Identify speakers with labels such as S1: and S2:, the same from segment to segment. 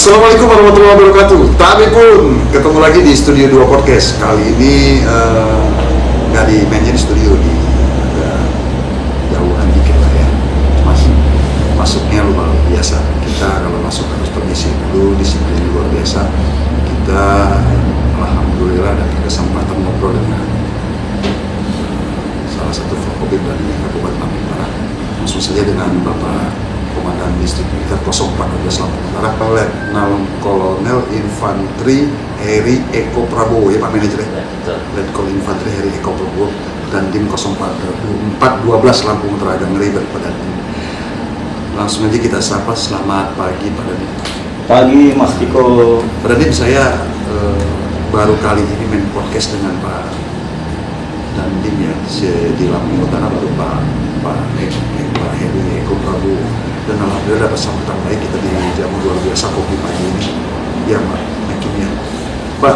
S1: Assalamualaikum warahmatullahi wabarakatuh. Tapi pun ketemu lagi di Studio 2 Podcast. Kali ini nggak di mainnya di studio, di jauhan dikit lah ya. Masuknya luar biasa. Kita kalau masuk harus permisi dulu, disiplin luar biasa. Kita alhamdulillah dapat kesempatan ngobrol dengan salah satu Forkopimda di Kabupaten Lampung Utara. Langsung saja dengan Bapak Komandan Distrik Militer 0412 Lampung Utara, Letnan Kolonel Infanteri Heri Eko Prabowo, ya Pak Manajer ya? Letnan Infanteri Heri Eko Prabowo dan tim 0412 Lampung Utara, agak ngeri pada tim. Langsung aja kita sapa, selamat pagi Pak Dandim.
S2: Pagi Mas Tiko.
S1: Pak Dandim, saya baru kali ini main podcast dengan Pak Dandim ya, di Lampung Utara baru Pak Heri Eko Prabowo. Dan alhamdulillah dapat sambutan baik, kita dijamu luar biasa kopi pagi ini. Ya Pak, ya. Pak,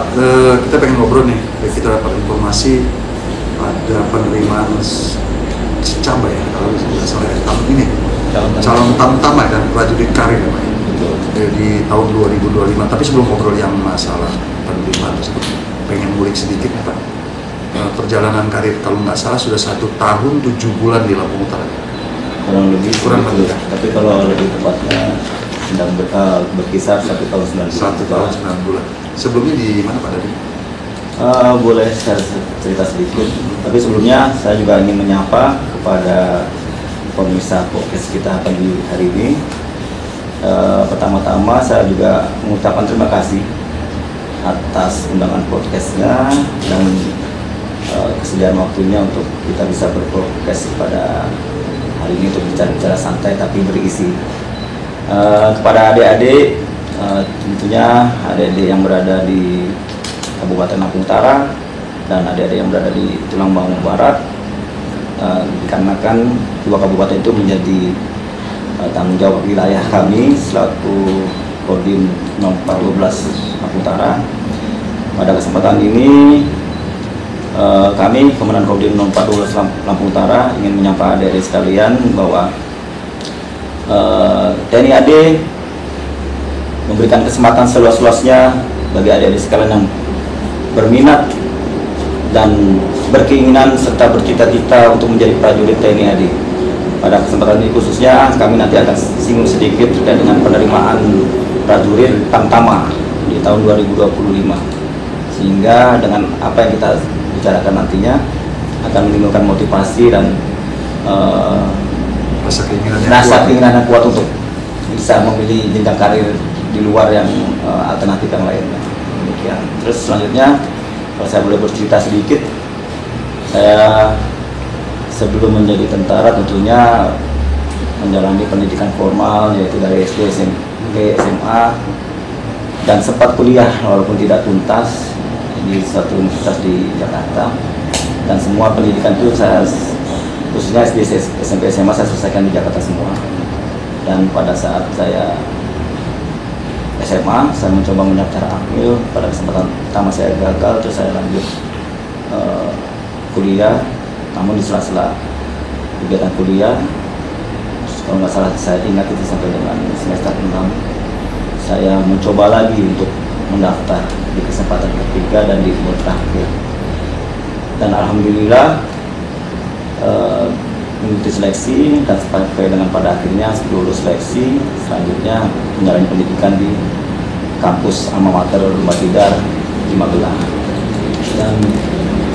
S1: kita pengen ngobrol nih. Kita dapat informasi ada penerimaan secamba ya, kalau tidak salah tahun ini. Calon utama dan prajurit karir ya Pak. Di tahun 2025. Tapi sebelum ngobrol yang masalah penerimaan tersebut, pengen ngulik sedikit nih Pak. Perjalanan karir kalau nggak salah sudah 1 tahun 7 bulan di Lampung Utara.
S2: Kurang lebih
S1: ya.
S2: Tapi kalau lebih tepatnya sedang berkisar 1 tahun 9 bulan.
S1: 1 tahun 9 bulan. Sebelumnya di mana Pak Dandim?
S2: Boleh saya cerita sedikit. Tapi sebelumnya saya juga ingin menyapa kepada pemirsa podcast kita pagi hari ini. Pertama-tama saya juga mengucapkan terima kasih atas undangan podcastnya dan kesediaan waktunya untuk kita bisa berpodcast pada hari ini untuk bicara-bicara santai tapi berisi. Kepada adik-adik, tentunya adik-adik yang berada di Kabupaten Lampung Utara dan adik-adik yang berada di Tulang Bangong Barat, dikarenakan 2 kabupaten itu menjadi tanggung jawab wilayah kami selaku Kodim 0412 Lampung Utara. Pada kesempatan ini kami Komandan Kodim 0412 Lampung Utara ingin menyapa adik-adik sekalian bahwa TNI AD memberikan kesempatan seluas-luasnya bagi adik-adik sekalian yang berminat dan berkeinginan serta bercita-cita untuk menjadi prajurit TNI AD. Pada kesempatan ini khususnya kami nanti akan singgung sedikit terkait dengan penerimaan prajurit Tamtama di tahun 2025, sehingga dengan apa yang kita bicarakan nantinya akan menimbulkan motivasi dan rasa keinginan yang kuat untuk bisa memilih jenjang karir di luar yang alternatif yang lainnya. Demikian. Terus selanjutnya kalau saya boleh bercerita sedikit, saya sebelum menjadi tentara tentunya menjalani pendidikan formal yaitu dari SD, SMP, SMA dan sempat kuliah walaupun tidak tuntas di satu universitas di Jakarta, dan semua pendidikan itu saya khususnya SD, SMP, SMA saya selesaikan di Jakarta semua. Dan pada saat saya SMA saya mencoba mendaftar akmil, pada kesempatan pertama saya gagal, terus saya lanjut kuliah, namun di sela-sela kegiatan kuliah, kalau nggak salah saya ingat itu sampai dengan semester 6 saya mencoba lagi untuk mendaftar di kesempatan ketiga dan di umur terakhir, dan alhamdulillah mengikuti seleksi dan sampai dengan pada akhirnya lulus seleksi, selanjutnya menjalani pendidikan di kampus Alma Mater Rumah Tidar di Magelang, dan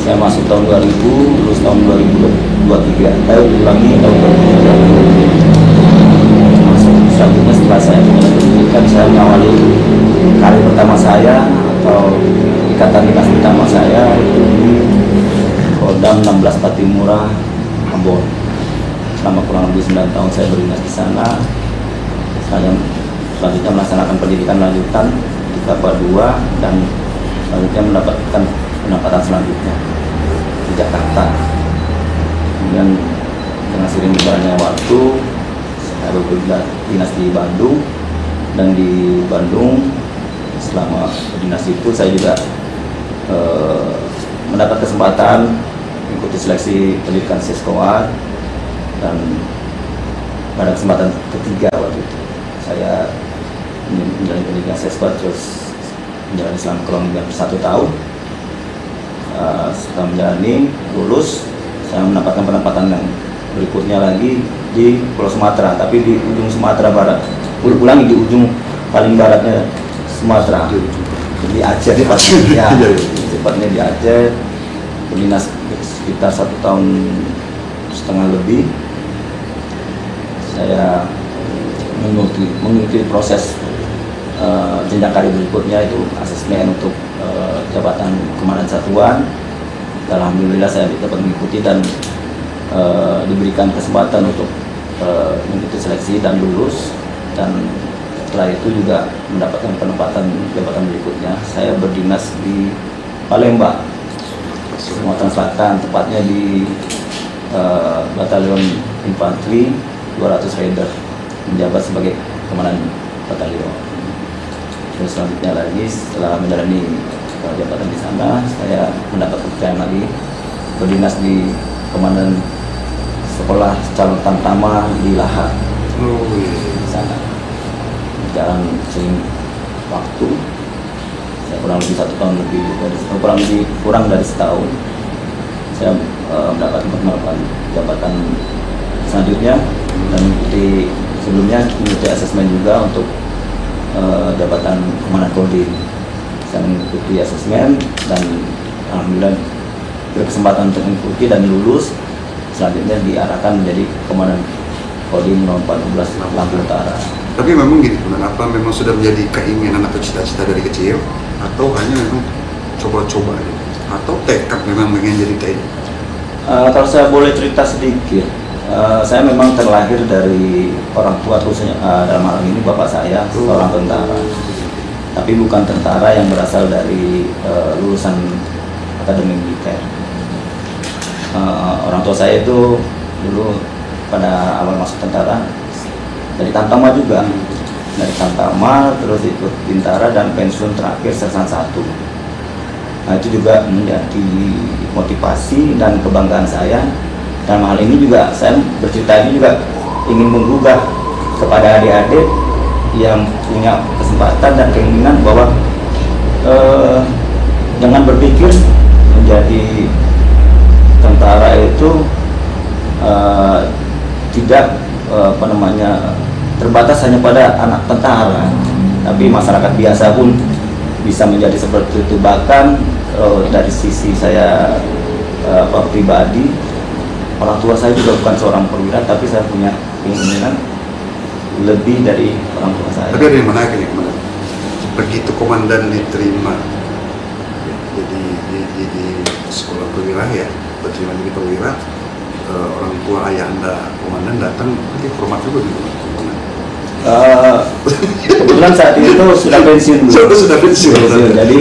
S2: saya masuk tahun 2000, lulus tahun 2023, ulangi tahun 2023. Selanjutnya setelah saya menjalani pendidikan, saya mengawali karir pertama saya atau ikatan dinas pertama saya itu di Kodam 16 Patimura, Ambon. Selama kurang lebih 9 tahun saya berdinas di sana. Saya selanjutnya melaksanakan pendidikan lanjutan di Kelapa 2 dan selanjutnya mendapatkan penempatan selanjutnya di Jakarta. Kemudian dengan seiring berjalannya waktu saya berdinas di Bandung, dan di Bandung selama berdinas itu saya juga mendapat kesempatan mengikuti seleksi pendidikan Seskoad, dan pada kesempatan ketiga waktu itu saya menjalani pendidikan siswa, terus menjalani selama kurang lebih 1 tahun. Setelah menjalani, lulus, saya mendapatkan penempatan yang berikutnya lagi di Pulau Sumatera, tapi di ujung Sumatera Barat. Ulangi, di ujung paling baratnya Sumatera, di Aceh tepatnya. Ya, tepatnya di Aceh. Berdinas sekitar 1,5 tahun lebih. Saya mengikuti proses jenjang karir berikutnya, itu asesmen untuk jabatan komandan satuan. Alhamdulillah saya dapat mengikuti dan diberikan kesempatan untuk mengikuti seleksi dan lulus, dan setelah itu juga mendapatkan penempatan jabatan berikutnya. Saya berdinas di Palembang, Sumatera Selatan, tepatnya di Batalion Infanteri 200 Raider, menjabat sebagai komandan batalion. Terus selanjutnya lagi, setelah menjalani jabatan di sana, saya mendapat kepercayaan lagi berdinas di komandan sekolah calon tamtama di Lahar. Di sana berjalan sering waktu, saya kurang lebih 1 tahun lebih, kurang dari setahun, saya mendapatkan penempatan jabatan selanjutnya, dan sebelumnya mengikuti asesmen juga untuk jabatan komandan kodim. Saya mengikuti asesmen dan alhamdulillah berkesempatan untuk mengikuti dan lulus. Selanjutnya diarahkan menjadi komandan kodim 014 Lampung Utara.
S1: Tapi memang gini, apa memang sudah menjadi keinginan atau cita-cita dari kecil, atau hanya memang coba-coba gitu? Atau tekad memang pengen jadi TNI?
S2: Kalau saya boleh cerita sedikit, saya memang terlahir dari orang tua, khususnya dalam hal ini bapak saya seorang tentara, tapi bukan tentara yang berasal dari lulusan akademi militer. Orang tua saya itu dulu pada awal masuk tentara dari Tamtama juga, dari Tamtama terus ikut Bintara dan pensiun terakhir Sersan 1. Nah, itu juga menjadi motivasi dan kebanggaan saya. Dan hal ini juga saya bercerita ini juga ingin menggugah kepada adik-adik yang punya kesempatan dan keinginan bahwa jangan berpikir menjadi tentara itu tidak terbatas hanya pada anak tentara, tapi masyarakat biasa pun bisa menjadi seperti itu. Bahkan dari sisi saya pribadi, orang tua saya juga bukan seorang perwira, tapi saya punya keinginan lebih dari orang tua saya.
S1: Tapi ada yang menarik nih, komandan. Begitu komandan diterima jadi di sekolah perwira ya, berterima jadi perwira, orang tua ayah anda komandan datang, nanti hormat juga di komandan.
S2: Kebetulan saat itu sudah pensiun dulu.
S1: Sudah pensiun.
S2: Jadi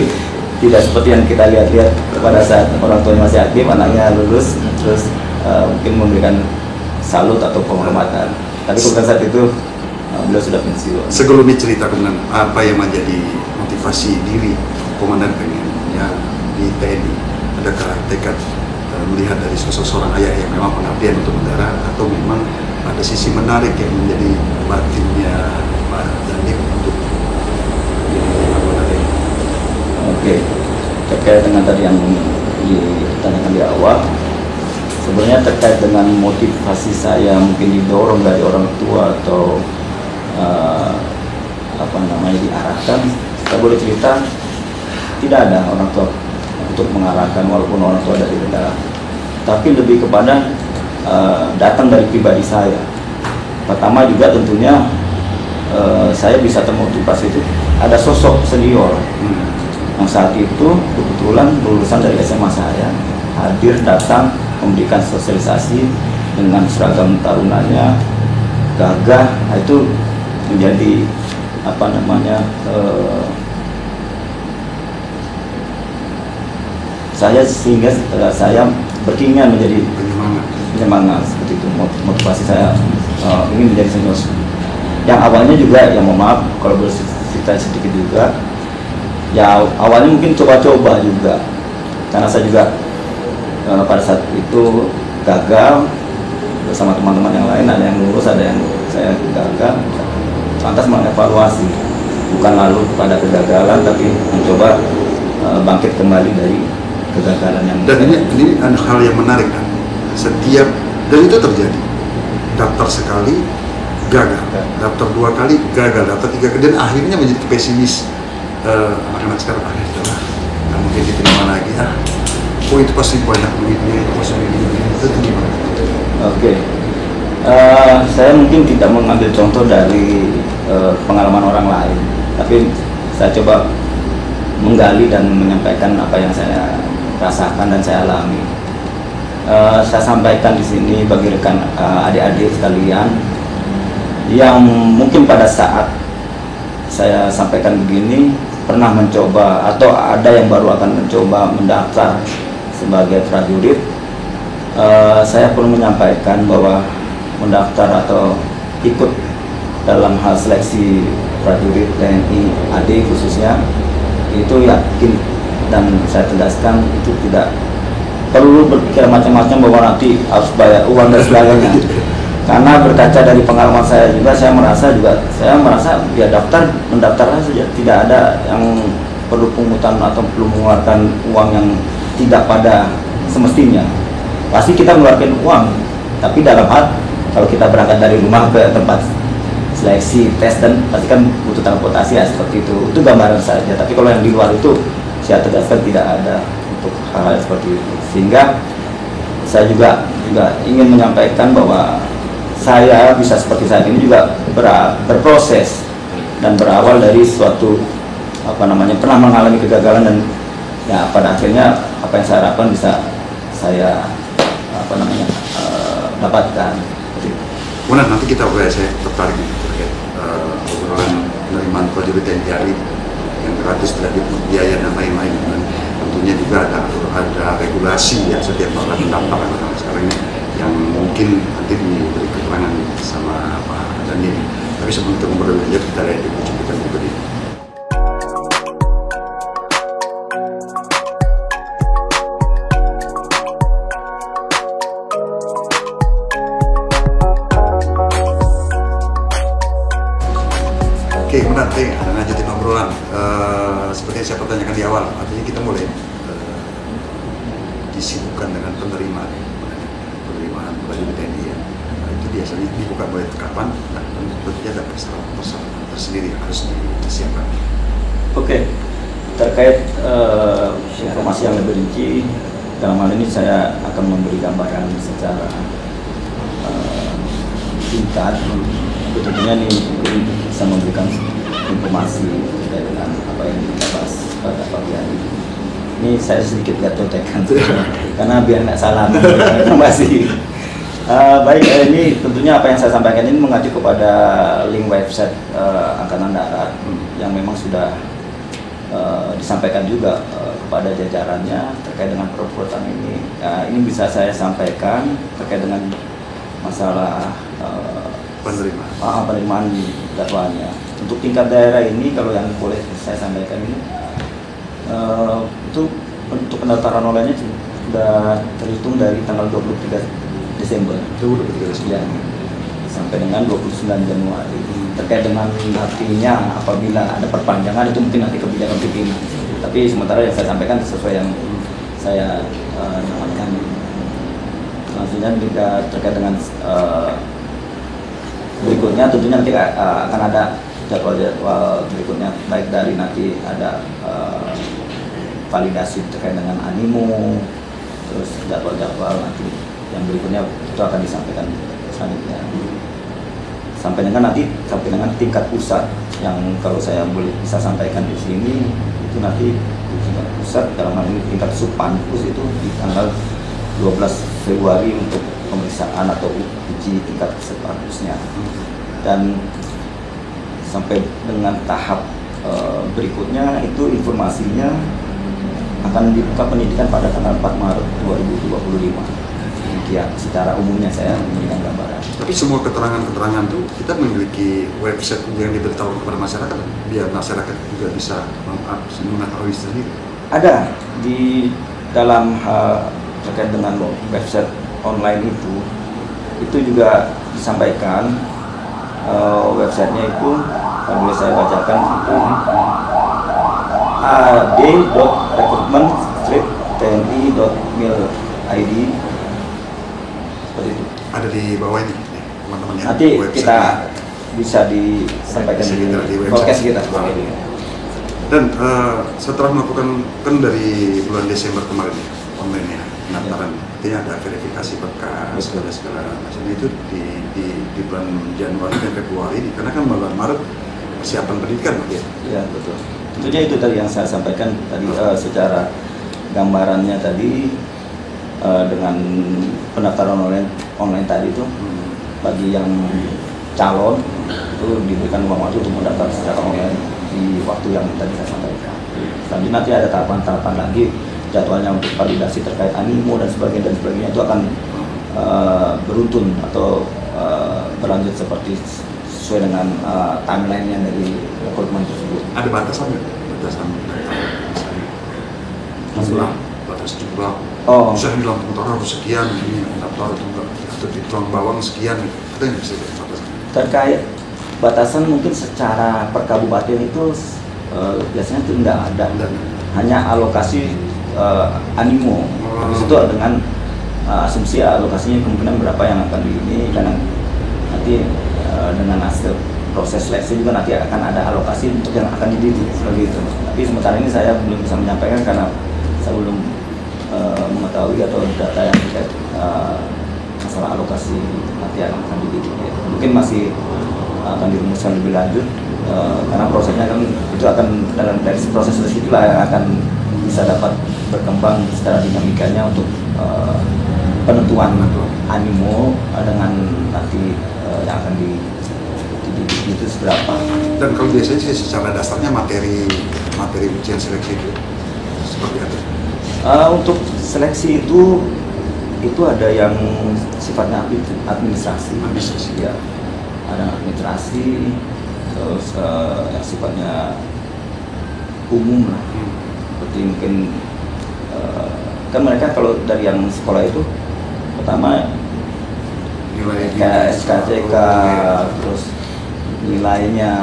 S2: tidak seperti yang kita lihat-lihat pada saat orang tuanya masih aktif, anaknya lulus terus mungkin memberikan salut atau penghormatan. Tapi kebetulan saat itu beliau sudah pensiun.
S1: Sebelum cerita komandan, apa yang menjadi motivasi diri komandan pengennya di TNI? Adakah tekad melihat dari sosok seorang ayah yang memang pengabdian untuk negara, atau memang ada sisi menarik yang menjadi batinnya Pak Dandim untuk anggota TNI?
S2: Oke, terkait dengan tadi yang ditanyakan di awal, sebenarnya terkait dengan motivasi saya mungkin didorong dari orang tua atau diarahkan, saya boleh cerita tidak ada orang tua untuk mengarahkan, walaupun orang tua dari negara, tapi lebih kepada datang dari pribadi saya. Pertama juga tentunya saya bisa termotivasi itu ada sosok senior yang saat itu kebetulan lulusan dari SMA saya, hadir datang memberikan sosialisasi dengan seragam tarunanya gagah. Nah, itu menjadi sehingga saya berkeinginan menjadi penyemangat seperti itu. Motivasi saya ingin menjadi senior. Yang awalnya juga, ya mohon maaf kalau bercerita sedikit juga, ya awalnya mungkin coba-coba juga, karena saya juga pada saat itu gagal bersama teman-teman yang lain, ada yang lulus, ada yang saya gagal, lantas mengevaluasi bukan lalu pada kegagalan, tapi mencoba bangkit kembali dari kegagalan yang.
S1: Dan ini hal yang menarik kan, setiap dan itu terjadi, daftar sekali gagal, daftar 2 kali gagal, daftar 3 kali, dan akhirnya menjadi pesimis. Anak-anak sekarang adalah nggak mungkin diterima lagi, oh itu pasti banyak duitnya, itu pasti itu gimana?
S2: Oke. Saya mungkin tidak mengambil contoh dari pengalaman orang lain, tapi saya coba menggali dan menyampaikan apa yang saya rasakan dan saya alami. Saya sampaikan di sini bagi rekan adik-adik sekalian yang mungkin pada saat saya sampaikan begini pernah mencoba atau ada yang baru akan mencoba mendaftar sebagai prajurit. Saya perlu menyampaikan bahwa mendaftar atau ikut dalam hal seleksi prajurit TNI AD khususnya itu yakin, dan saya tegaskan itu tidak perlu berpikir macam-macam bahwa nanti harus bayar uang dan sebagainya. Karena berkaca dari pengalaman saya juga, saya merasa ya mendaftar saja, tidak ada yang perlu pungutan atau perlu mengeluarkan uang yang tidak pada semestinya. Pasti kita mengeluarkan uang, tapi dalam hal kalau kita berangkat dari rumah ke tempat seleksi tes dan pasti kan butuh transportasi ya, seperti itu gambaran saja. Tapi kalau yang di luar itu saya tegaskan tidak ada untuk hal-hal seperti itu. Sehingga saya juga ingin menyampaikan bahwa saya bisa seperti saat ini juga berproses dan berawal dari suatu pernah mengalami kegagalan, dan ya pada akhirnya apa yang saya harapkan bisa saya dapatkan.
S1: Kemudian nanti kita saya tertarik terkait obrolan penerimaan prajurit TNI AD yang gratis, tidak dipungut biaya dan lain-lain. Dan tentunya juga ada regulasi ya setiap orang mendaftar anak-anak sekarang ini yang mungkin nanti diberi keterangan sama Pak Daniel. Tapi sebelum kita ngobrol lanjut, kita lihat di cuplikan berikut ini. Oke, kemudian ada lanjutin obrolan. Seperti yang saya pertanyakan di awal, artinya kita mulai disibukkan dengan penerimaan prajurit TNI ya. Itu biasanya dibuka mulai kapan? Nah, tentunya ada persyaratan tersendiri yang harus disiapkan.
S2: Oke, terkait informasi yang lebih rinci, dalam hal ini saya akan memberi gambaran secara singkat. Tentunya ini bisa memberikan informasi terkait dengan apa yang kita bahas pada pagi hari ini. Ini saya sedikit contekan karena biar nggak salah informasi. Baik, ini tentunya apa yang saya sampaikan ini mengacu kepada link website Angkatan Darat yang memang sudah disampaikan juga kepada jajarannya terkait dengan proposal ini. Ini bisa saya sampaikan terkait dengan masalah penerimaan dakwahnya. Untuk tingkat daerah ini, kalau yang boleh saya sampaikan ini, itu untuk pendaftaran online-nya sudah terhitung dari tanggal 23 Desember. Ya, sampai dengan 29 Januari. Terkait dengan artinya apabila ada perpanjangan itu mungkin nanti kebijakan pimpinan. Tapi sementara yang saya sampaikan sesuai yang saya dapatkan. Selanjutnya jika terkait dengan berikutnya tentunya nanti akan ada jadwal berikutnya, baik dari nanti ada validasi terkait dengan animo, terus jadwal nanti yang berikutnya itu akan disampaikan selanjutnya sampai dengan tingkat pusat, yang kalau saya boleh bisa sampaikan di sini itu nanti tingkat pusat dalam hal ini tingkat Subpanpus itu di tanggal 12 Februari untuk pemeriksaan atau uji tingkat Subpanpusnya, dan sampai dengan tahap berikutnya itu informasinya akan dibuka pendidikan pada tanggal 4 Maret 2025. Demikian secara umumnya saya memberikan gambaran.
S1: Tapi semua keterangan-keterangan itu kita memiliki website yang diberitahu kepada masyarakat, biar masyarakat juga bisa mengetahui sendiri.
S2: Ada di dalam terkait dengan website online itu juga disampaikan websitenya itu Boleh saya bacakan itu ad.recruitment-tni.mil.id seperti itu.
S1: Ada di bawah ini nih, teman-teman ya.
S2: Nanti
S1: website-nya.
S2: kita bisa disampaikan di podcast kita.
S1: Dan setelah melakukan kan dari bulan Desember kemarin ya, online ya, pendaftaran, artinya ada verifikasi berkas segala macam itu di bulan Januari dan Februari ini, karena kan bulan Maret persiapan pendidikan ya.
S2: Ya betul. Tentunya itu tadi yang saya sampaikan tadi secara gambarannya tadi dengan pendaftaran online tadi itu bagi yang calon itu diberikan ruang waktu untuk mendaftar secara online di waktu yang tadi saya sampaikan. Selanjutnya nanti ada tahapan-tahapan lagi jadwalnya untuk validasi terkait animo dan sebagainya itu akan beruntun atau berlanjut seperti sesuai dengan timeline-nya dari rekrutmen tersebut.
S1: Ada batasan nggak? Batasan jumlah, batas jumlah.
S2: Oh.
S1: Misalnya bilang tentara harus sekian, ini daftar atau di tulang bawang sekian, ada yang bisa jadi batasan?
S2: Terkait batasan mungkin secara per kabupaten itu biasanya itu tidak ada, hanya alokasi animo. Habis itu dengan asumsi alokasinya kemungkinan berapa yang akan ini, karena nanti dengan hasil proses seleksi juga nanti akan ada alokasi untuk yang akan dididik seperti itu. Tapi sementara ini saya belum bisa menyampaikan karena saya belum mengetahui atau data yang terkait masalah alokasi nanti yang akan dididik. Mungkin masih akan dirumuskan lebih lanjut karena prosesnya kan itu akan dari proses seleksi itulah yang akan bisa dapat berkembang secara dinamikanya untuk penentuan animo dengan nanti yang akan dididik itu seberapa.
S1: Dan kalau biasanya sih secara dasarnya materi ujian seleksi itu seperti apa?
S2: Untuk seleksi itu ada yang sifatnya administrasi ya, ada administrasi, terus yang sifatnya umum lah, seperti mungkin kan mereka kalau dari yang sekolah itu pertama
S1: Nilai
S2: SKCK, terus nilainya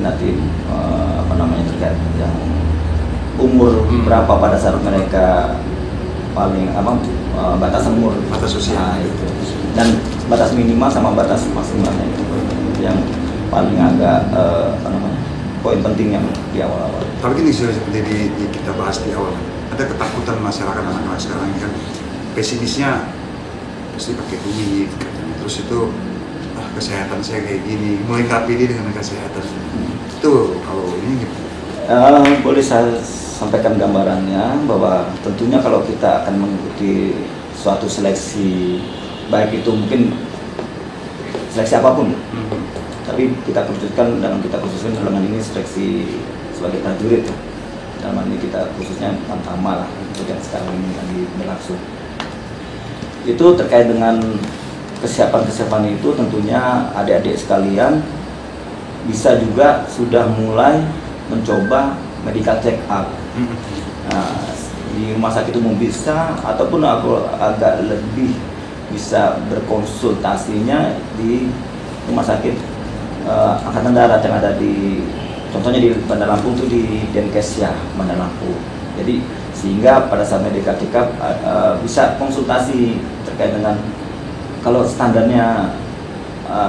S2: nanti apa namanya terkait yang umur berapa pada saat mereka paling batas umur,
S1: batas usia
S2: itu, dan batas minimal sama batas maksimalnya itu yang paling agak poin penting yang di awal-awal.
S1: Tapi gini seperti kita bahas di awal, ada ketakutan masyarakat anak-anak sekarang ini kan, pesimisnya pasti pakai duit, terus itu kesehatan saya kayak gini, mulai nggak pede dengan kesehatan. Itu kalau ini gitu.
S2: Boleh saya sampaikan gambarannya bahwa tentunya kalau kita akan mengikuti suatu seleksi, baik itu mungkin seleksi apapun, tapi kita khususkan dalam ini seleksi sebagai prajurit. Dalam ini kita khususnya Tamtama lah, untuk yang sekarang ini lagi berlangsung. Itu terkait dengan kesiapan itu tentunya adik-adik sekalian bisa juga sudah mulai mencoba medical check up. Nah, di rumah sakit umum bisa, ataupun aku agak lebih bisa berkonsultasinya di rumah sakit Angkatan Darat yang ada di, contohnya di Bandar Lampung itu di Denkesya Bandar Lampung. Jadi sehingga pada saat medical check up bisa konsultasi terkait dengan kalau standarnya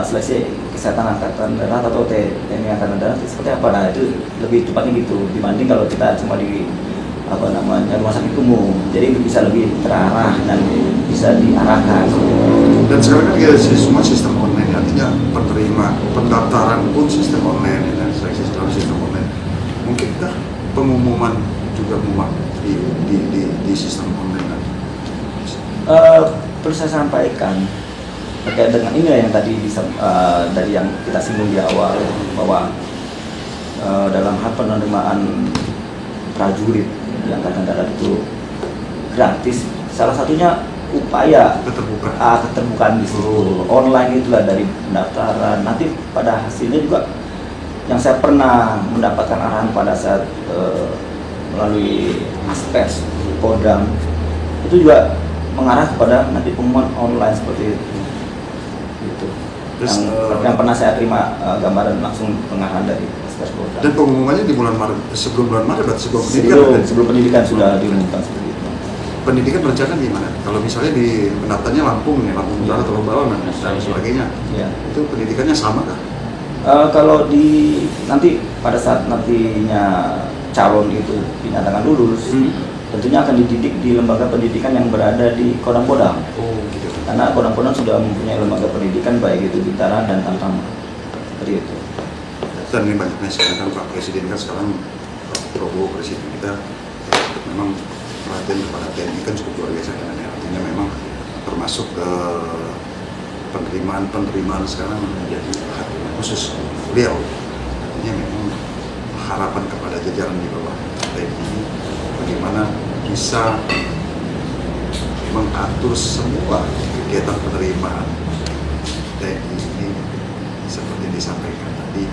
S2: seleksi kesehatan Angkatan Darat atau TNI Angkatan Darat seperti apa, nah itu lebih cepatnya gitu dibanding kalau kita cuma di rumah sakit umum. Jadi bisa lebih terarah dan bisa diarahkan.
S1: Dan sekarang kan kita semua sistem online, artinya pendaftaran pun sistem online dan seleksi dalam sistem online. Mungkinkah pengumuman juga muat di sistem online?
S2: Perlu saya sampaikan terkait dengan ini yang tadi dari yang kita singgung di awal, bahwa dalam hal penerimaan prajurit di Angkatan Darat itu gratis. Salah satunya upaya keterbukaan di situ. Online itulah dari pendaftaran. Nanti pada hasilnya juga yang saya pernah mendapatkan arahan pada saat melalui Aspes Kodam itu juga mengarah kepada nanti pengumuman online seperti itu.
S1: Terus,
S2: yang pernah saya terima gambaran langsung pengarahan dari Peskes Polda.
S1: Dan pengumumannya di bulan Maret, sebelum bulan Maret, berarti sebelum pendidikan.
S2: Sebelum pendidikan sudah diumumkan seperti itu.
S1: Pendidikan berencana gimana? Kalau misalnya di pendaftarnya Lampung Utara atau Bawang dan sebagainya, itu pendidikannya sama kah?
S2: Kalau nanti pada saat nantinya calon itu dinyatakan lulus, tentunya akan dididik di lembaga pendidikan yang berada di Kodam-Kodam.
S1: Oh, gitu.
S2: Karena Kodam-Kodam sudah mempunyai lembaga pendidikan baik itu Bintara dan Tamtama. Seperti itu.
S1: Dan ini banyaknya sekarang Pak Presiden kan sekarang Pak Prabowo Presiden kita memang perhatian kepada TNI kan cukup luar biasa kan, artinya memang termasuk penerimaan sekarang menjadi perhatian khusus beliau. Artinya memang harapan kepada jajaran di bawah TNI bagaimana bisa mengatur semua kegiatan penerimaan TNI ini seperti disampaikan tadi,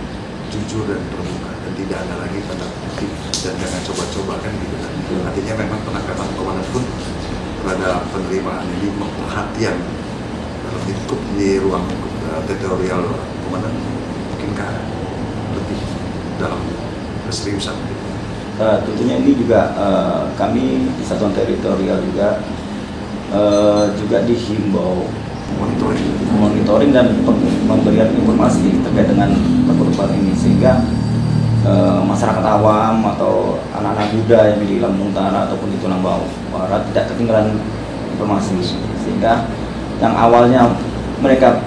S1: jujur dan terbuka, dan tidak ada lagi tanda kutip dan jangan coba-coba kan gitu kan. Artinya memang penangkapan komandan pun terhadap penerimaan ini perhatian dalam lingkup di ruang teritorial komandan, mungkinkah lebih dalam keseriusan gitu.
S2: Tentunya ini juga kami di Satuan Teritorial juga dihimbau monitoring dan memberikan informasi terkait dengan perkembangan ini, sehingga masyarakat awam atau anak-anak muda yang di Lampung Utara ataupun di Tulang Barat tidak ketinggalan informasi, sehingga yang awalnya mereka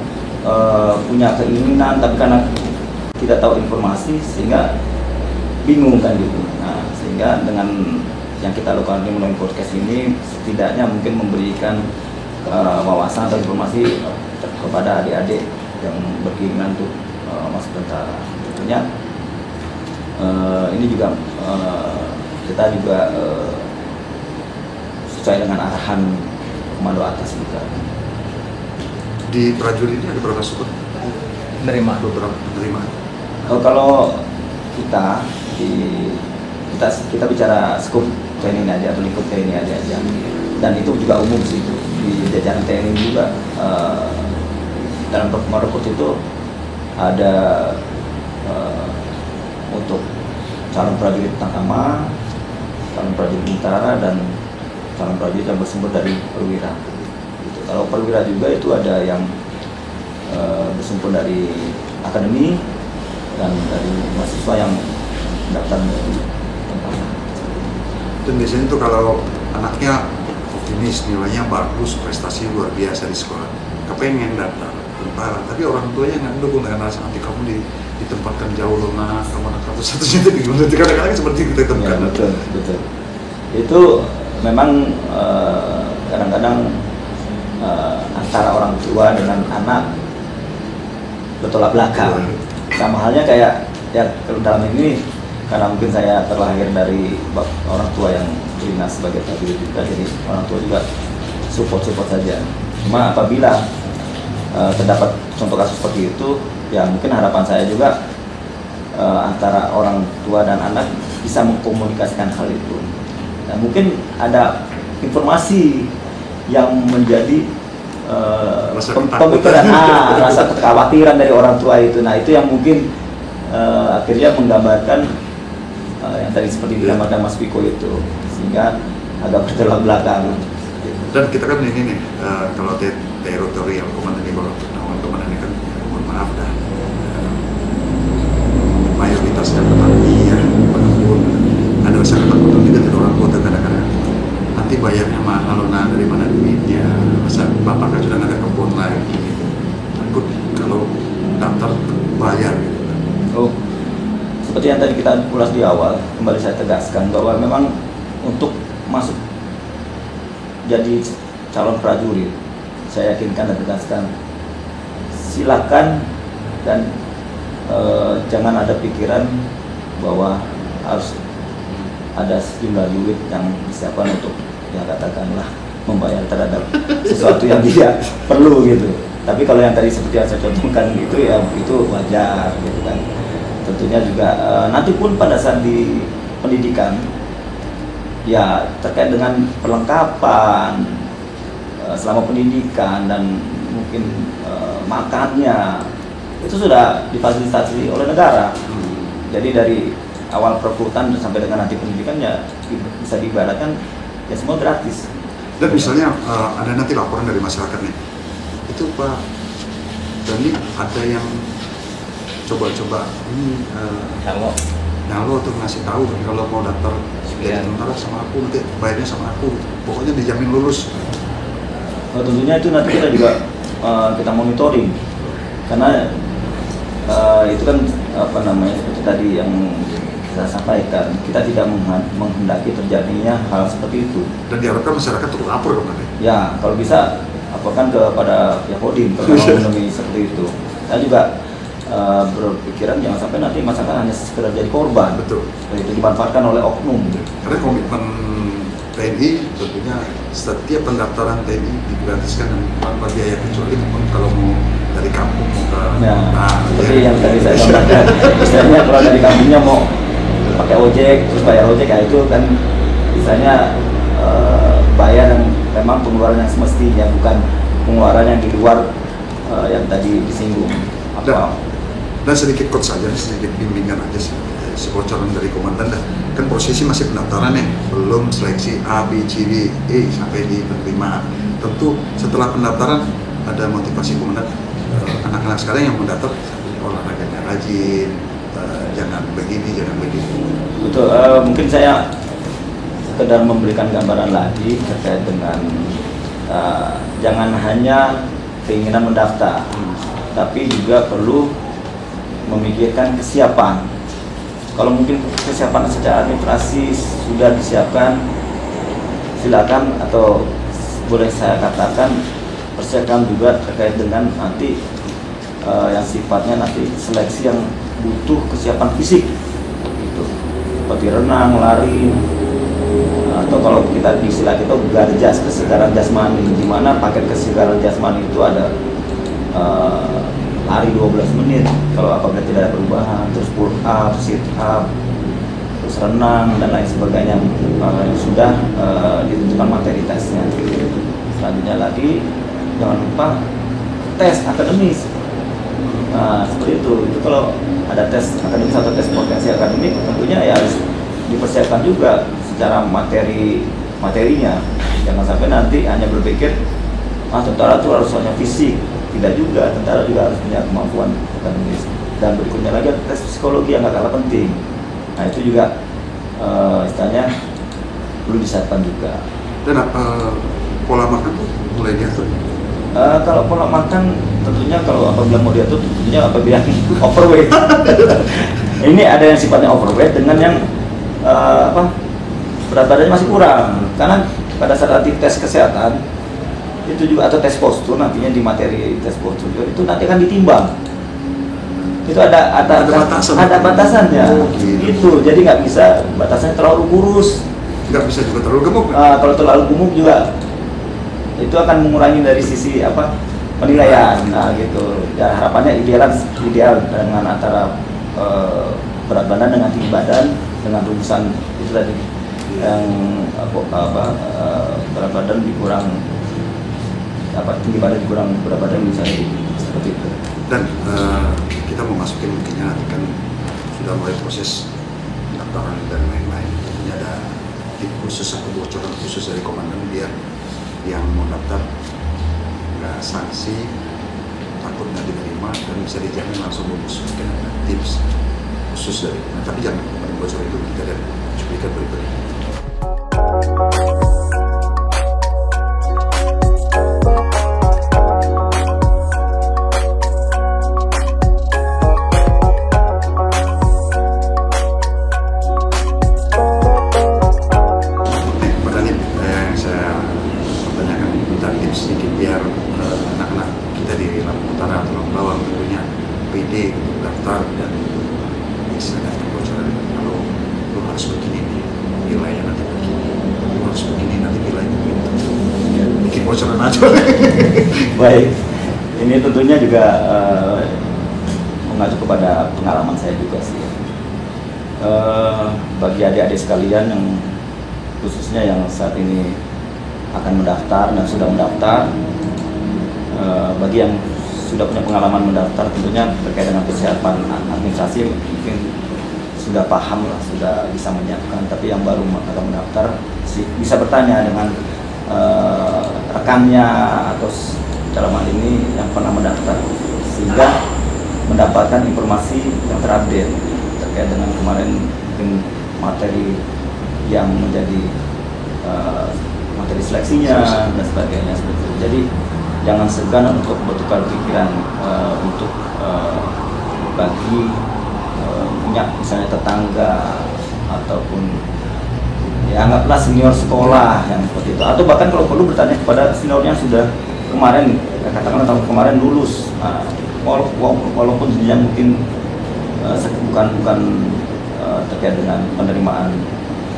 S2: punya keinginan tapi karena tidak tahu informasi sehingga bingung kan gitu. Nah, sehingga dengan yang kita lakukan di melalui podcast ini setidaknya mungkin memberikan wawasan atau informasi kepada adik-adik yang berkeinginan untuk masuk tentara. Tentunya ini juga kita juga sesuai dengan arahan komando atas juga.
S1: Di prajurit ini ada berapa super? Beberapa penerimaan.
S2: Kalau kita bicara skup TNI aja atau lingkup TNI aja, dan itu juga umum sih di jajaran TNI juga. Dalam merekrut itu ada untuk calon prajurit Tamtama, calon prajurit Bintara, dan calon prajurit yang bersumber dari perwira. Gitu. Kalau perwira juga itu ada yang bersumber dari akademi dan dari mahasiswa yang daftar dari Tamtama.
S1: Dan biasanya tuh kalau anaknya optimis, nilainya bagus, prestasi luar biasa di sekolah, kepengen daftar tentara, tapi orang tuanya nggak mendukung dengan alasan nanti kamu ditempatkan jauh lemah, kamu anak satu-satunya itu gimana? Kadang-kadang seperti itu ditemukan.
S2: Ya, betul. Itu memang kadang-kadang antara orang tua dengan anak bertolak belakang. Sama halnya kayak ya dalam ini, karena mungkin saya terlahir dari orang tua yang dinas sebagai prajurit juga, jadi orang tua juga support saja. Cuma apabila terdapat contoh kasus seperti itu, ya mungkin harapan saya juga antara orang tua dan anak bisa mengkomunikasikan hal itu. Dan mungkin ada informasi yang menjadi pemikiran, rasa kekhawatiran dari orang tua itu. Nah, itu yang mungkin akhirnya menggambarkan yang tadi seperti digambarkan Mas Piko itu, sehingga agak bertolak belakang.
S1: Dan kita kan ini nih, kalau teritorial komandan ini, kalau komandan ini kan, mohon maaf dah, mayoritasnya petani ya, penebun, ada rasa ketakutan juga dari orang tua kadang-kadang. Nanti bayarnya mahal, nah dari mana duitnya? Masa bapak kan sudah nggak ada kebun lagi, takut kalau daftar bayar gitu.
S2: Oh, seperti yang tadi kita ulas di awal, kembali saya tegaskan bahwa memang untuk masuk jadi calon prajurit, saya yakinkan dan tegaskan, silakan dan jangan ada pikiran bahwa harus ada sejumlah duit yang disiapkan untuk ya katakanlah membayar terhadap sesuatu yang dia perlu gitu. Tapi kalau yang tadi seperti yang saya contohkan gitu ya itu wajar gitu kan. Tentunya juga nanti pun pada saat di pendidikan ya terkait dengan perlengkapan selama pendidikan dan mungkin makannya itu sudah difasilitasi oleh negara. Jadi dari awal perekrutan sampai dengan nanti pendidikan ya bisa diibaratkan ya semua gratis.
S1: Dan misalnya ada nanti laporan dari masyarakat nih, itu Pak Dandi ada yang coba-coba ini nyalo tuh ngasih tahu kalau mau daftar jadi tentara sama aku nanti bayarnya sama aku, pokoknya dijamin lulus.
S2: Tentunya itu nanti kita juga kita monitoring karena itu kan apa namanya seperti tadi yang saya sampaikan, kita tidak menghendaki terjadinya hal seperti itu. Dan
S1: diharapkan masyarakat turut lapor kemana?
S2: Ya, kalau bisa laporkan kepada pihak Kodim kalau memenuhi seperti itu. Saya juga berpikiran jangan sampai nanti masyarakat hanya sekedar jadi korban.
S1: Betul.
S2: Itu dimanfaatkan oleh oknum.
S1: Karena komitmen TNI tentunya setiap pendaftaran TNI digratiskan dan tanpa biaya, kecuali kalau mau dari kampung mau ke
S2: seperti yang tadi saya sampaikan, misalnya kalau dari kampungnya mau pakai ojek terus bayar ojek ya itu kan misalnya bayar yang memang pengeluaran yang semestinya, bukan pengeluaran yang di luar yang tadi disinggung.
S1: Dan sedikit coach saja, sedikit bimbingan aja sih, sebocoran dari komandan dah. Kan prosesi masih pendaftaran ya, belum seleksi A, B, C, D, E sampai di penerimaan. Tentu setelah pendaftaran ada motivasi komandan, anak-anak sekarang yang mendaftar olahraganya rajin, jangan begini, jangan begitu.
S2: Betul, mungkin saya sekedar memberikan gambaran lagi terkait dengan jangan hanya keinginan mendaftar, tapi juga perlu memikirkan kesiapan. Kalau mungkin kesiapan secara administrasi sudah disiapkan, silakan, atau boleh saya katakan persiapkan juga terkait dengan nanti yang sifatnya nanti seleksi yang butuh kesiapan fisik, gitu. Seperti renang, lari, atau kalau kita di istilah kita garjas, kesegaran jasmani, di mana paket kesegaran jasmani itu ada lari 12 menit kalau apabila tidak ada perubahan, terus pull up, sit up, terus renang dan lain sebagainya yang sudah ditentukan materi tesnya. Selanjutnya lagi jangan lupa tes akademis. Nah, seperti itu kalau ada tes akademis atau tes potensi akademik tentunya ya harus dipersiapkan juga secara materinya. Jangan sampai nanti hanya berpikir tentara itu harus hanya fisik. Tidak juga, tentara juga harus punya kemampuan akademis. Dan berikutnya lagi tes psikologi yang gak kalah penting. Nah itu juga istilahnya perlu disiapkan juga.
S1: Dan pola makan mulai diatur?
S2: Kalau pola makan tentunya kalau apabila mau diatur tentunya apabila overweight. Ini ada yang sifatnya overweight dengan yang berat badannya masih kurang. Karena pada saat nanti tes kesehatan itu juga, atau tes postur nantinya di materi tes postur itu nanti akan ditimbang. Itu ada batasannya. Gitu. Jadi nggak bisa batasannya terlalu kurus.
S1: Nggak bisa juga terlalu gemuk.
S2: Kalau terlalu gemuk juga itu akan mengurangi dari sisi penilaian. Nah gitu. Dan harapannya ideal dengan antara berat badan dengan tinggi badan dengan rumusan itu tadi yang berat badan dikurang tinggi badan dikurang berat badan misalnya seperti itu.
S1: Dan kita mau masukin mungkinnya nanti kan sudah mulai proses pendaftaran dan lain-lain. Ini ada tip khusus atau bocoran khusus dari komandan biar yang mau daftar nggak sanksi, takut nggak diterima dan bisa dijamin langsung lulus. Mungkin ada tips khusus dari tapi jangan bocor itu, kita lihat cuplikan berikutnya. Biar anak-anak kita di Lampung Utara atau Lampung Bawang tentunya PD untuk daftar dan bisa daftar bocoran. Kalau lu harus begini nih nilainya nanti begini, lu harus begini nanti nilainya begini, bikin bocoran aja.
S2: Baik, ini tentunya juga mengacu kepada pengalaman saya juga sih. Bagi adik-adik sekalian yang khususnya yang saat ini akan mendaftar dan sudah mendaftar, bagi yang sudah punya pengalaman mendaftar, tentunya terkait dengan persiapan administrasi mungkin sudah paham lah, sudah bisa menyiapkan. Tapi yang baru akan mendaftar bisa bertanya dengan rekannya atau dalam hal ini yang pernah mendaftar, sehingga mendapatkan informasi yang terupdate terkait dengan kemarin mungkin materi yang menjadi materi seleksinya dan sebagainya seperti itu. Jadi jangan segan untuk bertukar pikiran untuk bagi punya misalnya tetangga ataupun ya anggaplah senior sekolah yang seperti itu, atau bahkan kalau perlu bertanya kepada seniornya sudah kemarin katakanlah tahun kemarin lulus. Nah, walaupun dia mungkin bukan terkait dengan penerimaan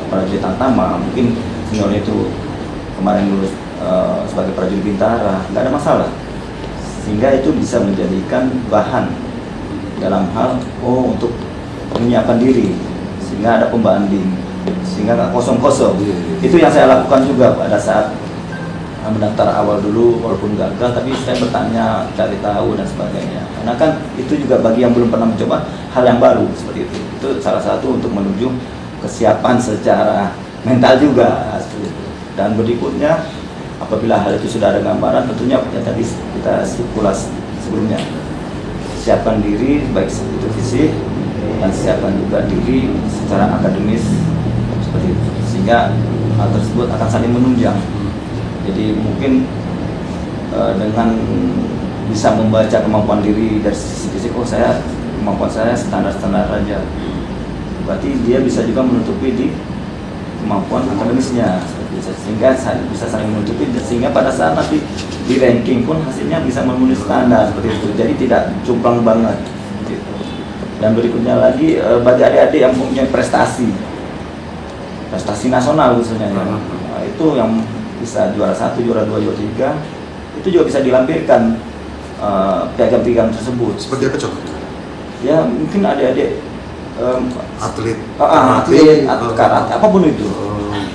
S2: prajurit Tantama, mungkin seniornya itu kemarin lulus sebagai prajurit Bintara, nggak ada masalah, sehingga itu bisa menjadikan bahan dalam hal untuk menyiapkan diri, sehingga ada pembanding, sehingga nggak kosong-kosong. Itu yang saya lakukan juga pada saat mendaftar awal dulu, walaupun gagal, tapi saya bertanya, cari tahu dan sebagainya. Karena kan itu juga bagi yang belum pernah mencoba hal yang baru seperti itu. Itu salah satu untuk menuju kesiapan secara mental juga seperti itu. Dan berikutnya, apabila hal itu sudah ada gambaran, tentunya yang tadi kita ulas sebelumnya, siapkan diri baik itu fisik dan siapkan juga diri secara akademis seperti itu, sehingga hal tersebut akan saling menunjang. Jadi mungkin dengan bisa membaca kemampuan diri dari sisi fisik, kemampuan saya standar-standar aja, berarti dia bisa juga menutupi di kemampuan akademisnya, sehingga bisa saling menutupi, sehingga pada saat nanti di ranking pun hasilnya bisa memenuhi standar seperti itu. Jadi tidak jomplang banget gitu. Dan berikutnya lagi bagi adik-adik yang mempunyai prestasi nasional khususnya ya, nah, itu yang bisa juara 1, juara 2, juara 3, itu juga bisa dilampirkan piagam-piagam tersebut.
S1: Seperti apa contohnya?
S2: Ya mungkin adik-adik
S1: atlet
S2: karate, apapun itu,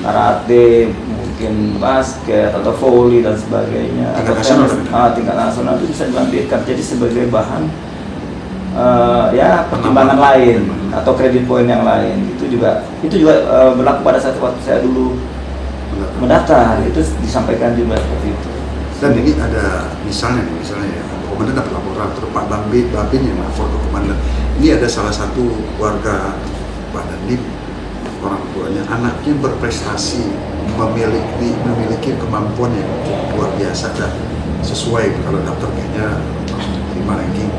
S2: karate, mungkin basket atau volley dan sebagainya,
S1: tingkat
S2: atau
S1: nasional,
S2: tingkat nasional itu bisa dilampirkan jadi sebagai bahan ya pertimbangan lain atau kredit poin yang lain. Itu juga berlaku pada saat waktu saya dulu mendaftar, itu disampaikan juga seperti itu.
S1: Dan ini ada misalnya ya, komandan dapat laporan, terus Pak Babin yang lapor ke komandan. Ini ada salah satu warga Pak Dandim, orang tuanya anaknya berprestasi, memiliki kemampuan yang luar biasa dan sesuai kalau daftar kayaknya 5 ranking,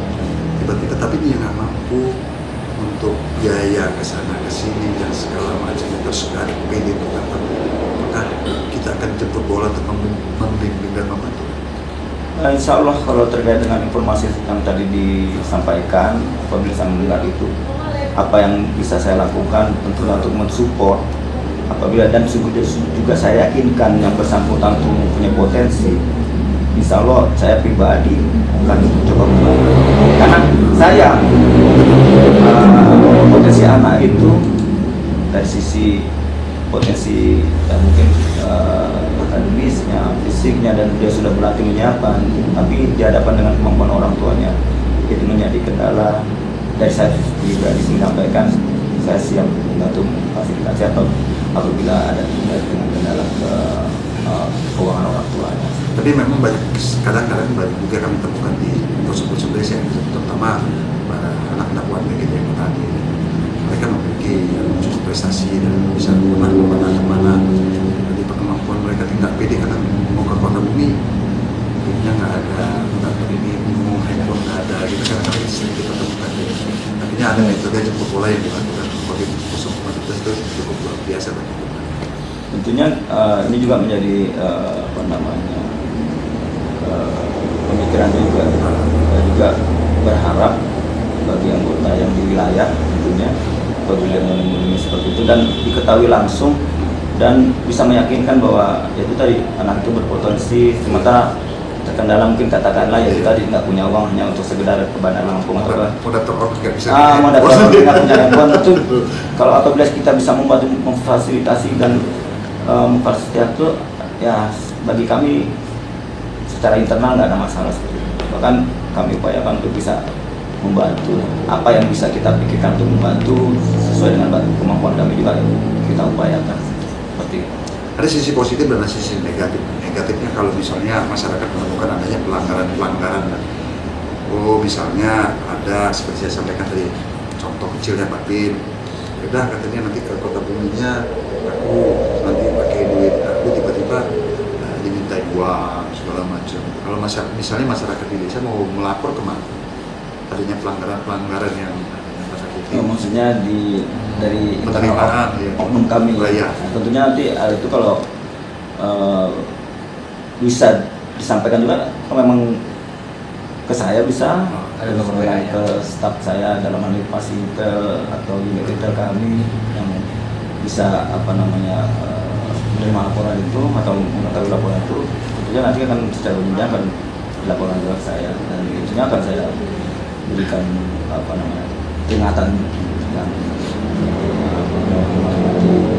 S1: tiba-tiba tapi dia nggak mampu untuk biaya ke sana ke sini dan segala macam, terus nggak ada PD untuk daftar. Apakah kita akan jemput bola untuk membimbing dan membantu?
S2: Insya Allah kalau terkait dengan informasi yang tadi disampaikan, apabila saya mendengar itu, apa yang bisa saya lakukan tentunya untuk mensupport apabila, dan juga saya yakinkan yang bersangkutan itu mempunyai potensi, insya Allah saya pribadi akan coba membantu. Karena saya potensi anak itu dari sisi potensi dan mungkin akademisnya, fisiknya, dan dia sudah berlatih menyiapkan, tapi di hadapan dengan kemampuan orang tuanya itu menjadi kendala. Dari saya juga disampaikan saya siap membantu fasilitasi atau apabila ada dengan kendala ke keuangan orang tuanya.
S1: Tapi memang kadang-kadang banyak juga kami temukan di posko-posko desa, terutama para anak-anak warga kita yang petani. Mereka memiliki cukup prestasi dan bisa kemana-mana. Jadi kemampuan mereka tidak pede karena mau ke kota bumi, duitnya nggak ada, daftar ini, mau handphone nggak ada. Gitu kadang-kadang sering kita temukan. Akhirnya ada metode jemput bola yang dilakukan bagi posko itu cukup luar biasa bagi kita.
S2: Tentunya ini juga menjadi pemikiran juga. Saya juga berharap bagi anggota yang di wilayah tentunya apabila menemui seperti itu dan diketahui langsung dan bisa meyakinkan bahwa itu tadi anak itu berpotensi, sementara terkendala mungkin katakanlah ya tadi nggak punya uang hanya untuk sekedar ke Bandar Lampung atau
S1: mau daftar nggak bisa.
S2: Mau daftar nggak punya handphone itu. Kalau apabila kita bisa membantu memfasilitasi dan memfasilitasi itu ya bagi kami secara internal nggak ada masalah seperti itu. Bahkan kami upayakan untuk bisa membantu apa yang bisa kita pikirkan untuk membantu sesuai dengan kemampuan kami juga kita upayakan seperti itu.
S1: Ada sisi positif dan sisi negatif. Negatifnya kalau misalnya masyarakat menemukan adanya pelanggaran. Oh, misalnya ada seperti saya sampaikan tadi, contoh kecilnya Pak Bin, udah katanya nanti ke kota buminya aku nanti pakai duit aku tiba-tiba dimintai uang segala macam. Kalau misalnya masyarakat di desa mau melapor kemana? Adanya pelanggaran yang
S2: maksudnya dari
S1: penerimaan
S2: oknum kami.
S1: Ya.
S2: Nah, tentunya nanti itu kalau bisa disampaikan juga kalau memang ke saya bisa
S3: ada nomor WA
S2: ke staf saya dalam hal ini Pasintel atau unit retail kami yang bisa menerima laporan itu atau mengetahui laporan itu, tentunya nanti akan secara umumnya akan dilaporkan ke saya dan tentunya akan saya berikan peringatan yang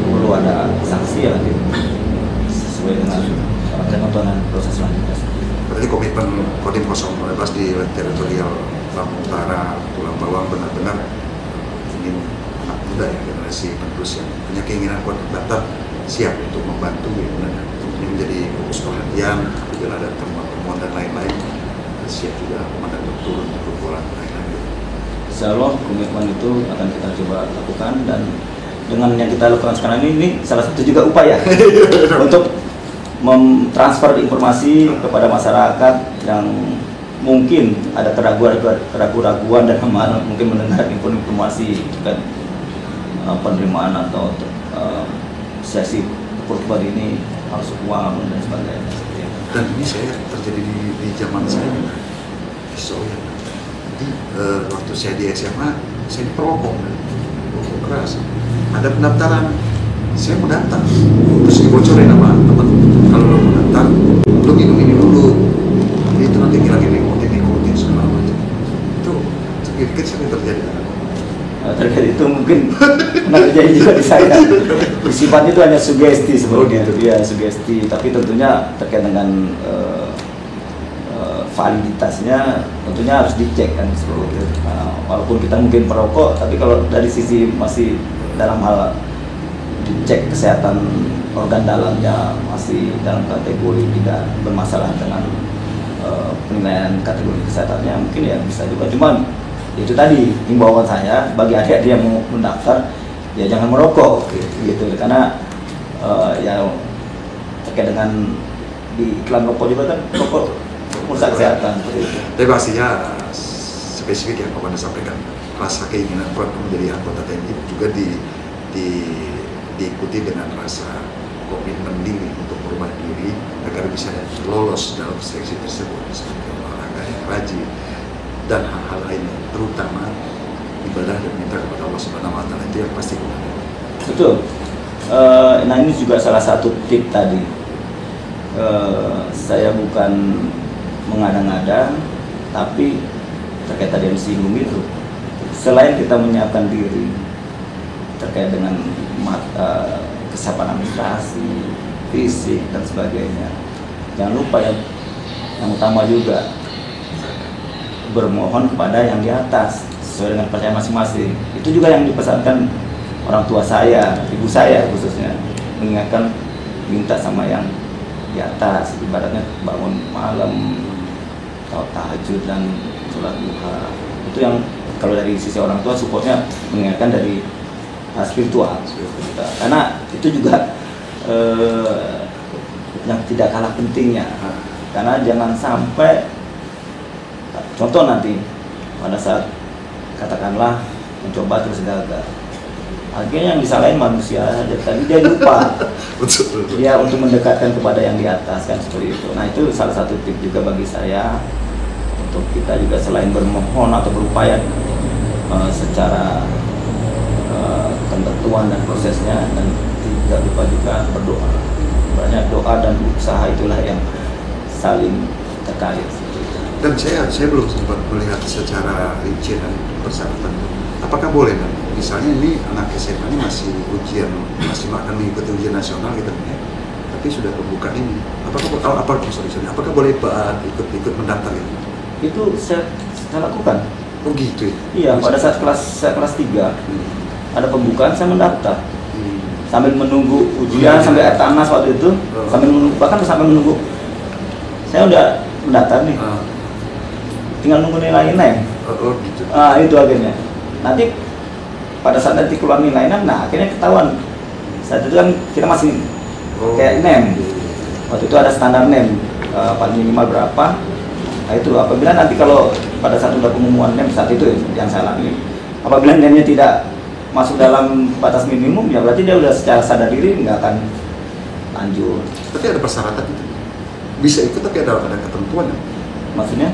S2: perlu ada sanksi ya nanti sesuai dengan ketentuan proses selanjutnya.
S1: Berarti komitmen Kodim 015 di teritorial Lampung Utara, Tulang Bawang benar-benar ingin anak muda ya, generasi penerus yang punya keinginan kuat terdaftar siap untuk membantu ya, ini menjadi fokus perhatian. Apabila ada temuan-temuan dan lain-lain, siap juga memandang turun berbulan lain-lain.
S2: Insya Allah komitmen itu akan kita coba lakukan, dan dengan yang kita lakukan sekarang ini salah satu juga upaya untuk mentransfer informasi kepada masyarakat yang mungkin ada keraguan dan mungkin mendengar informasi kan penerimaan atau sesi kurban ini harus uang dan sebagainya.
S1: Dan ini saya terjadi di zaman saya soalnya jadi waktu saya di SMA saya diperokok keras, ada pendaftaran, saya mau daftar terus dibocorin sama teman, kalau lo mau daftar lo minum ini dulu, jadi itu nanti lagi nikotin segala macam. Itu sedikit sering terjadi.
S2: Terkait itu mungkin pernah terjadi juga di saya. Sifatnya itu hanya sugesti sebenarnya, ya sugesti, tapi tentunya terkait dengan validitasnya tentunya harus dicek kan seperti itu. Walaupun kita mungkin perokok, tapi kalau dari sisi masih dalam hal dicek kesehatan organ dalamnya masih dalam kategori tidak bermasalah dengan penilaian kategori kesehatannya, mungkin ya bisa juga. Cuman itu tadi himbauan saya bagi adik-adik yang mau mendaftar ya jangan merokok gitu, karena ya terkait dengan di iklan rokok juga kan rokok merusak kesehatan.
S1: Tapi pastinya spesifik yang Bapak sampaikan, rasa keinginan kuat menjadi anggota TNI juga diikuti dengan rasa komitmen diri untuk merubah diri agar bisa lolos dalam seleksi tersebut, seperti olahraga yang rajin dan hal-hal lainnya, terutama ibadah dan minta kepada Allah Subhanahu Wa Taala, itu yang pasti ada.
S2: Betul. Nah ini juga salah satu tip tadi. Saya bukan mengada-ngada, tapi terkait tadi yang disinggung itu, selain kita menyiapkan diri terkait dengan kesiapan administrasi, fisik dan sebagainya, jangan lupa yang utama juga bermohon kepada yang di atas sesuai dengan percaya masing-masing. Itu juga yang dipesankan orang tua saya, ibu saya khususnya, mengingatkan minta sama yang di atas, ibaratnya bangun malam atau tahajud dan sholat duha. Itu yang kalau dari sisi orang tua supportnya mengingatkan dari spiritual, karena itu juga yang tidak kalah pentingnya, karena jangan sampai contoh nanti pada saat katakanlah mencoba terus gagal, akhirnya yang disalahin manusia aja, tapi dia lupa dia untuk mendekatkan kepada yang di atas kan, seperti itu. Nah itu salah satu tip juga bagi saya untuk kita juga selain bermohon atau berupaya secara ketentuan dan prosesnya, dan tidak lupa juga berdoa. Banyak doa dan usaha itulah yang saling terkait.
S1: Dan saya belum sempat melihat secara rinci dan persyaratan. Apakah boleh, misalnya ini anak SMA ini masih akan mengikuti ujian nasional gitu ya, tapi sudah pembukaan ini, apakah boleh ikut mendaftar gitu?
S2: itu saya lakukan.
S1: Oh gitu ya?
S2: Iya, pada saat saya kelas 3 ada pembukaan, saya mendaftar sambil menunggu ujian sampai Tanas waktu itu, sambil menunggu, bahkan sampai menunggu saya udah mendaftar nih, tinggal nunggu nilai NEM.
S1: Gitu.
S2: Itu akhirnya nanti pada saat nanti keluar nilai NEM, nah akhirnya ketahuan. Saat itu kan kita masih kayak NEM, waktu itu ada standar NEM, paling minimal berapa. Nah itu apabila nanti kalau pada saat udah pengumuman NEM saat itu yang saya alami, apabila NEM-nya tidak masuk dalam batas minimum, ya berarti dia udah secara sadar diri nggak akan lanjut.
S1: Tapi ada persyaratan itu? Bisa ikut tapi ada ketentuan ya?
S2: Maksudnya?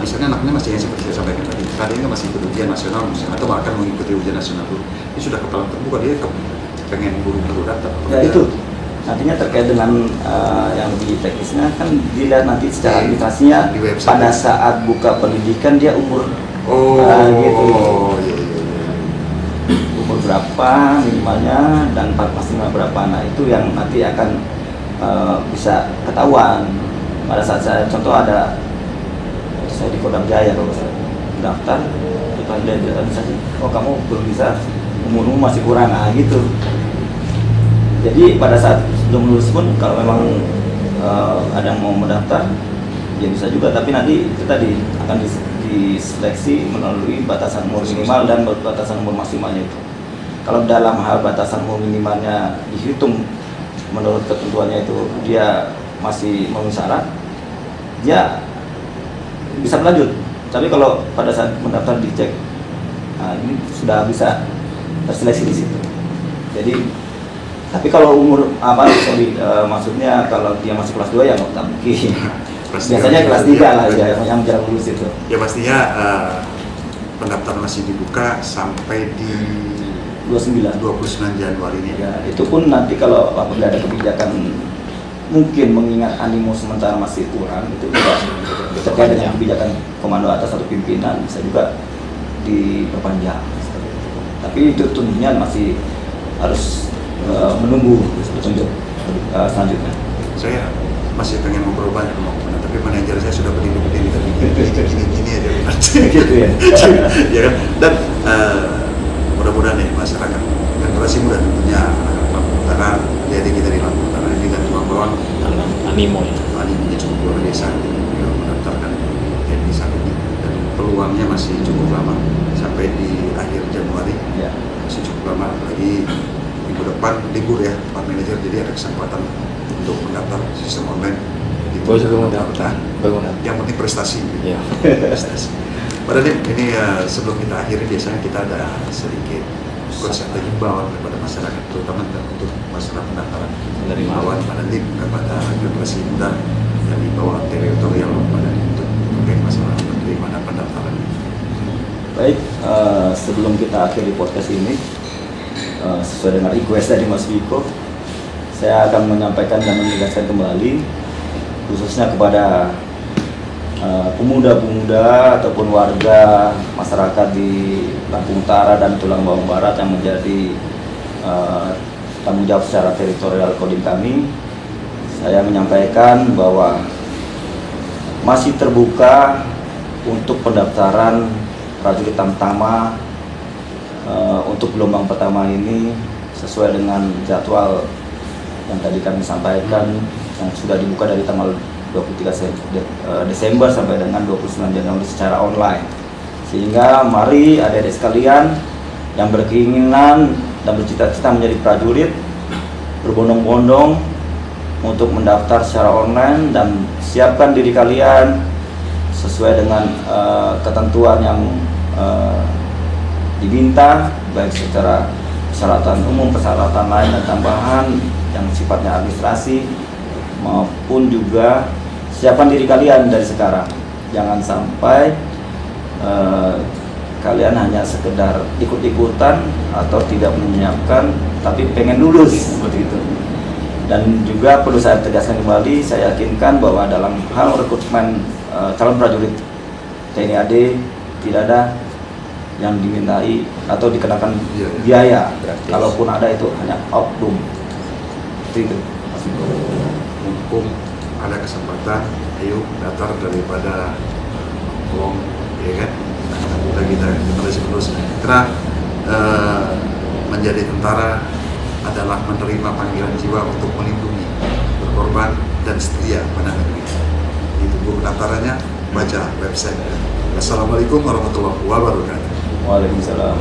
S1: Misalnya anaknya masih yang seperti saya sampaikan tadi ini masih ikut ujian nasional misalnya, atau bahkan mengikuti ujian nasional dulu, ini sudah kepala terbuka, dia pengen buru-buru daftar.
S2: Ya itu nantinya terkait dengan yang di teknisnya kan dilihat nanti secara administrasinya pada saat buka pendidikan dia umur gitu.
S1: Iya.
S2: Umur berapa minimalnya dan maksimal berapa, nah itu yang nanti akan bisa ketahuan. Pada saat saya contoh ada saya di Kodam Jaya kalau saya daftar itu ada administrasi, oh kamu belum bisa, umurmu masih kurang, gitu. Jadi pada saat sebelum lulus pun kalau memang ada yang mau mendaftar ya bisa juga, tapi nanti itu tadi akan diseleksi melalui batasan umur minimal dan batasan umur maksimalnya itu. Kalau dalam hal batasan umur minimalnya dihitung menurut ketentuannya itu dia masih memenuhi syarat, dia bisa berlanjut. Tapi kalau pada saat mendaftar dicek, nah ini sudah bisa terseleksi di situ. Jadi tapi kalau umur maksudnya kalau dia masih kelas 2 ya nggak mungkin. Biasanya kelas 3 lah ya yang jarang lulus itu.
S1: Ya pastinya pendaftaran masih dibuka sampai di 29 Januari ini.
S2: Ya, itu pun nanti kalau apabila ada kebijakan mungkin mengingat animo sementara masih kurang, itu juga terkait dengan kebijakan komando atas atau pimpinan bisa juga diperpanjang. Tapi itu tentunya masih harus menunggu petunjuk selanjutnya.
S1: Saya masih pengen ngobrol banyak tapi manajer saya sudah berdiri tapi gini aja
S2: gitu ya.
S1: Ya kan? Dan mudah-mudahan nih masyarakat generasi muda tentunya karena jadi kita di Lampung Utara ini kan cuma bawang animonya cukup luar biasa mendaftarkan TNI saat ini, dan peluangnya masih cukup lama sampai di akhir Januari ya. Masih cukup lama, lagi minggu depan libur ya Pak Manajer, jadi ada kesempatan untuk mendaftar sistem online di yang penting prestasi ya. Prestasi. Pada ini sebelum kita akhiri biasanya kita ada sedikit konsep himbauan kepada masyarakat, terutama untuk masalah pendaftaran, himbauan pada tim kepada generasi muda yang di bawah teritorial pada untuk terkait masalah bagaimana pendaftaran.
S2: Baik, sebelum kita akhiri podcast ini, sesuai dengan request dari Mas Viko, saya akan menyampaikan dan menegaskan kembali khususnya kepada pemuda-pemuda ataupun warga masyarakat di Lampung Utara dan Tulang Bawang Barat yang menjadi tanggung jawab secara teritorial Kodim kami. Saya menyampaikan bahwa masih terbuka untuk pendaftaran prajurit Tamtama untuk gelombang pertama ini sesuai dengan jadwal yang tadi kami sampaikan, yang sudah dibuka dari tanggal 23 Desember sampai dengan 29 Januari secara online. Sehingga mari adik-adik sekalian yang berkeinginan dan bercita-cita menjadi prajurit berbondong-bondong untuk mendaftar secara online dan siapkan diri kalian sesuai dengan ketentuan yang diminta, baik secara persyaratan umum, persyaratan lain dan tambahan yang sifatnya administrasi, maupun juga siapkan diri kalian dari sekarang. Jangan sampai kalian hanya sekedar ikut-ikutan atau tidak menyiapkan tapi pengen lulus seperti itu. Dan juga perlu saya tegaskan kembali, saya yakinkan bahwa dalam hal rekrutmen calon prajurit TNI AD tidak ada yang dimintai atau dikenakan biaya. Kalaupun ada itu hanya oknum. Itu.
S1: Mumpung ada kesempatan, ayo daftar daripada bohong, ya kan? Kita generasi penerus. Karena menjadi tentara adalah menerima panggilan jiwa untuk melindungi, berkorban, dan setia pada negeri. Itu buku pengantaranya, baca website. Assalamualaikum warahmatullahi wabarakatuh.
S2: Waalaikumsalam.